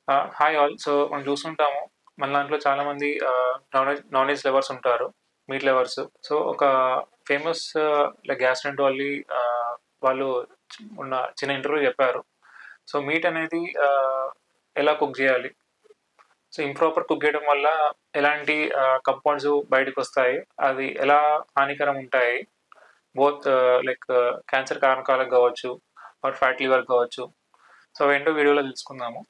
Hi all. So, మనం చూస్తుంటాము. మన దాంట్లో చాలామంది నాన్ వెజ్ లవర్స్ ఉంటారు. Meet lovers. సో, ఒక ఫేమస్ లైక్ గ్యాస్ట్రెంట్ వాళ్ళు ఉన్న చిన్న ఇంటర్వ్యూ చెప్పారు. సో, మీట్ అనేది ఎలా కుక్ చేయాలి? సో, ఇంప్రాపర్ కుక్ చేయడం వల్ల ఎలాంటి కంపౌండ్స్ బయటకొస్తాయి? అది ఎలా హానికరం ఉంటాయి? బోత్ లైక్ క్యాన్సర్ కారకాలకు కావచ్చు, ఆర్ ఫ్యాటీ లివర్ కావచ్చు. సో, అవేంటో వీడియోలో తెలుసుకుందాము.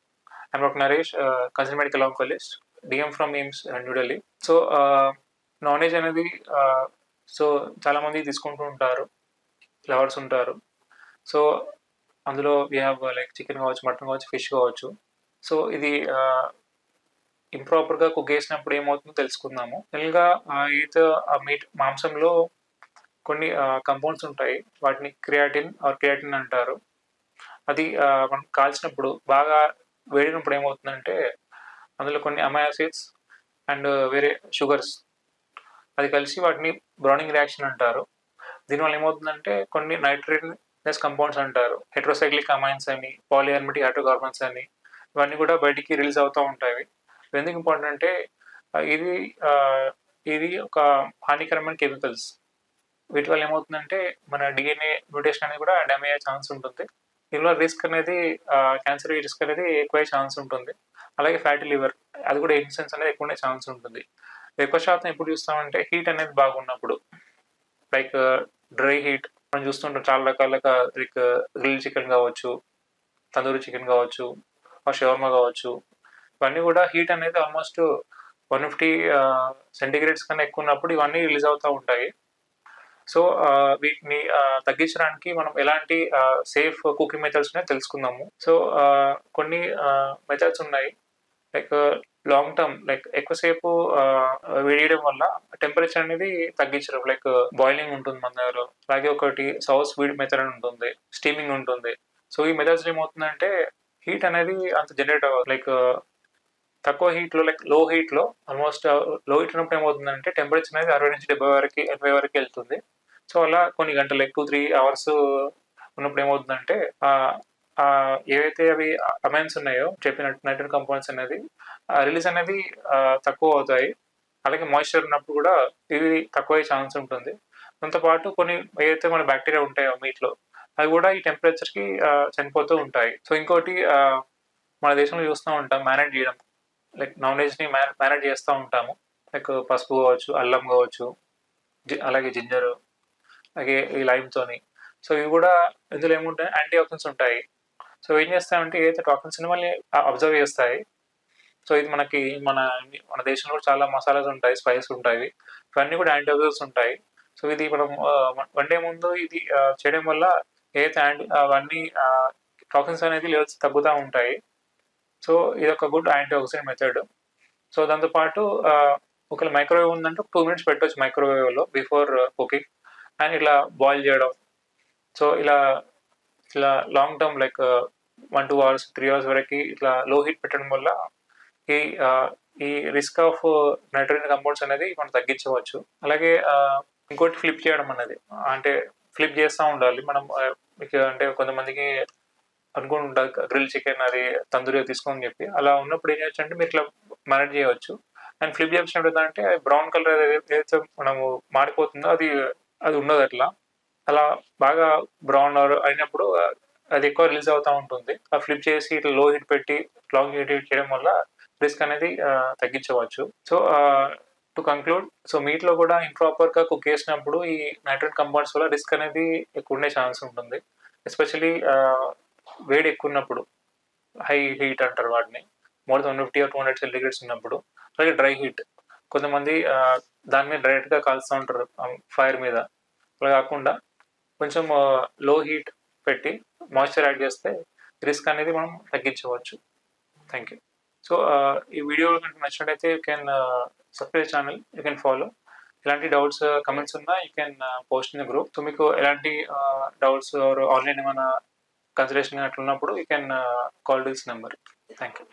I'm Dr. Naresh, consultant medical oncologist, DM from AIIMS, New Delhi. So non veg అనేది సో చాలామంది తీసుకుంటూ ఉంటారు, లవర్స్ ఉంటారు. సో అందులో వీ హ్యావ్ లైక్ చికెన్ కావచ్చు, మటన్ కావచ్చు, ఫిష్ కావచ్చు. సో ఇది ఇంప్రాపర్గా కుక్ చేసినప్పుడు ఏమవుతుందో తెలుసుకుందాము. జనరల్గా ఈత మీట్ మాంసంలో కొన్ని కంపౌండ్స్ ఉంటాయి. వాటిని క్రియాటిన్ అంటారు. అది మనం కాల్చినప్పుడు బాగా వేడినప్పుడు ఏమవుతుందంటే అందులో కొన్ని అమైనో యాసిడ్స్ అండ్ వేరే షుగర్స్ అది కలిసి వాటిని బ్రౌనింగ్ రియాక్షన్ అంటారు. దీనివల్ల ఏమవుతుందంటే కొన్ని నైట్రేటస్ కంపౌండ్స్ అంటారు, హెట్రోసైక్లిక్ అమైన్స్ అని, పాలియార్మిటిక్ హైడ్రోకార్బన్స్ అని, ఇవన్నీ కూడా బయటికి రిలీజ్ అవుతూ ఉంటాయి. ఎందుకు ఇంపార్టెంట్ అంటే ఇది ఇది ఒక హానికరమైన కెమికల్స్. వీటి వల్ల ఏమవుతుందంటే మన డిఎన్ఏ మ్యూటేషన్ అనేది కూడా డ్యామేజ్ అయ్యే ఛాన్స్ ఉంటుంది. దీనివల్ల రిస్క్ అనేది క్యాన్సర్ రిస్క్ అనేది ఎక్కువ ఛాన్స్ ఉంటుంది. అలాగే ఫ్యాటీ లివర్ అది కూడా ఇన్సిడెన్స్ అనేది ఎక్కువ ఉండే ఛాన్స్ ఉంటుంది. ఎక్కువ శాతం ఎప్పుడు చూస్తామంటే హీట్ అనేది బాగున్నప్పుడు, లైక్ డ్రై హీట్ మనం చూస్తుంటాం. చాలా రకాలుగా లైక్ గ్రిల్ చికెన్ కావచ్చు, తందూరి చికెన్ కావచ్చు, షవర్మా కావచ్చు. ఇవన్నీ కూడా హీట్ అనేది ఆల్మోస్ట్ 150 సెంటిగ్రేడ్స్ కన్నా ఎక్కువ ఉన్నప్పుడు ఇవన్నీ రిలీజ్ అవుతూ ఉంటాయి. సో వీటిని తగ్గించడానికి మనం ఎలాంటి సేఫ్ కుకింగ్ మెథడ్స్ ఉన్నాయో తెలుసుకుందాము. సో కొన్ని మెథడ్స్ ఉన్నాయి. లైక్ లాంగ్ టర్మ్, లైక్ ఎక్కువసేపు వేయడం వల్ల టెంపరేచర్ అనేది తగ్గించడం, లైక్ బాయిలింగ్ ఉంటుంది మన దగ్గర. అలాగే ఒకటి సౌత్ స్పీడ్ మెథడ్ అని ఉంటుంది, స్టీమింగ్ ఉంటుంది. సో ఈ మెథడ్స్ ఏమవుతుందంటే హీట్ అనేది అంత జనరేట్ అవ్వదు. లైక్ తక్కువ హీట్లో, లైక్ లో హీట్లో, ఆల్మోస్ట్ లో హీట్ ఉన్నప్పుడు ఏమవుతుందంటే టెంపరేచర్ అనేది 60 నుంచి 80 వరకు వెళ్తుంది. సో అలా కొన్ని గంటలు, లైక్ 2-3 అవర్స్ ఉన్నప్పుడు ఏమవుతుందంటే ఏవైతే అవి అమైన్స్ ఉన్నాయో చెప్పినట్టు నైట్రోజన్ కంపౌండ్స్ అనేది రిలీజ్ అనేది తక్కువ అవుతాయి. అలాగే మాయిశ్చర్ ఉన్నప్పుడు కూడా ఇవి తక్కువ ఛాన్స్ ఉంటుంది. దాంతోపాటు కొన్ని ఏదైతే మన బ్యాక్టీరియా ఉంటాయో మీట్లో అవి కూడా ఈ టెంపరేచర్కి చనిపోతూ ఉంటాయి. సో ఇంకోటి మన దేశంలో చూస్తూ ఉంటాం మ్యారినేట్ చేయడం, లైక్ నాన్ వెజ్ని మ్యారినేట్ చేస్తూ ఉంటాము. లైక్ పసుపు కావచ్చు, అల్లం కావచ్చు, అలాగే జింజర్, అలాగే ఈ లైమ్తోని. సో ఇవి కూడా ఇందులో ఏముంటాయి, యాంటీ ఆక్సిడెంట్స్ ఉంటాయి. సో ఏం చేస్తామంటే ఏదైతే టాక్సిన్స్ మళ్ళీ అబ్జర్వ్ చేస్తాయి. సో ఇది మన దేశంలో కూడా చాలా మసాలాస్ ఉంటాయి, స్పైసెస్ ఉంటాయి. ఇవన్నీ కూడా యాంటీ ఆక్సిడెంట్స్ ఉంటాయి. సో ఇది మనం వండే ముందు ఇది చేయడం వల్ల ఏదైతే అవన్నీ టాక్సిన్స్ అనేది లెవెల్స్ తగ్గుతూ ఉంటాయి. సో ఇది ఒక good anti oxidant method. So దాంతోపాటు ఒకవేళ మైక్రోవేవ్ ఉందంటే 2 minutes పెట్టవచ్చు మైక్రోవేవ్లో బిఫోర్ కుకింగ్, అండ్ ఇట్లా బాయిల్ చేయడం. సో ఇలా long term, like 1-2 hours 3 hours వరకు ఇట్లా లో హీట్ పెట్టడం వల్ల ఈ రిస్క్ ఆఫ్ నైట్రోజన్ కంపౌండ్స్ అనేది మనం తగ్గించవచ్చు. అలాగే ఇంకోటి ఫ్లిప్ చేయడం అనేది, అంటే ఫ్లిప్ చేస్తూ ఉండాలి మనం. అంటే కొంతమందికి అనుకుంటుంటారు గ్రిల్ చికెన్ అది తందూరి తీసుకొని చెప్పి, అలా ఉన్నప్పుడు ఏం చేయొచ్చు అంటే మీరు ఇట్లా మ్యారినేట్ చేయవచ్చు. అండ్ ఫ్లిప్ చేసినప్పుడు ఏంటంటే బ్రౌన్ కలర్ ఏదైతే మనము మాడిపోతుందో అది ఉండదు. అలా బాగా బ్రౌన్ అయినప్పుడు అది ఎక్కువ రిలీజ్ అవుతూ ఉంటుంది. ఆ ఫ్లిప్ చేసి ఇట్లా లో హీట్ పెట్టి లాంగ్ హీట్ చేయడం వల్ల రిస్క్ అనేది తగ్గించవచ్చు. సో టు కంక్లూడ్, సో మీట్లో కూడా ఇంప్రాపర్గా కుక్ చేసినప్పుడు ఈ నైట్రోజన్ కంపౌండ్స్ వల్ల రిస్క్ అనేది ఎక్కువ ఉండే ఛాన్స్ ఉంటుంది. ఎస్పెషలీ వేడి ఎక్కువ ఉన్నప్పుడు, హై హీట్ అంటారు వాటిని, మోర్ దెన్ 150 or 200 సెంటిగ్రేడ్స్ ఉన్నప్పుడు. అలాగే డ్రై హీట్, కొంతమంది దాని మీద డైరెక్ట్గా కాల్స్తూ ఉంటారు ఫైర్ మీద. అలా కాకుండా కొంచెం లో హీట్ పెట్టి మాయిశ్చర్ యాడ్ చేస్తే రిస్క్ అనేది మనం తగ్గించవచ్చు. Thank you. సో ఈ వీడియో కనుక నచ్చినట్టయితే you can subscribe channel, you can follow. ఎలాంటి డౌట్స్ కమెంట్స్ ఉన్నా you can post in the group. So మీకు ఎలాంటి డౌట్స్ ఆర్ ఆన్లైన్ ఏమైనా కన్సల్టేషన్ అట్లా ఉన్నప్పుడు you can call this number. Thank you.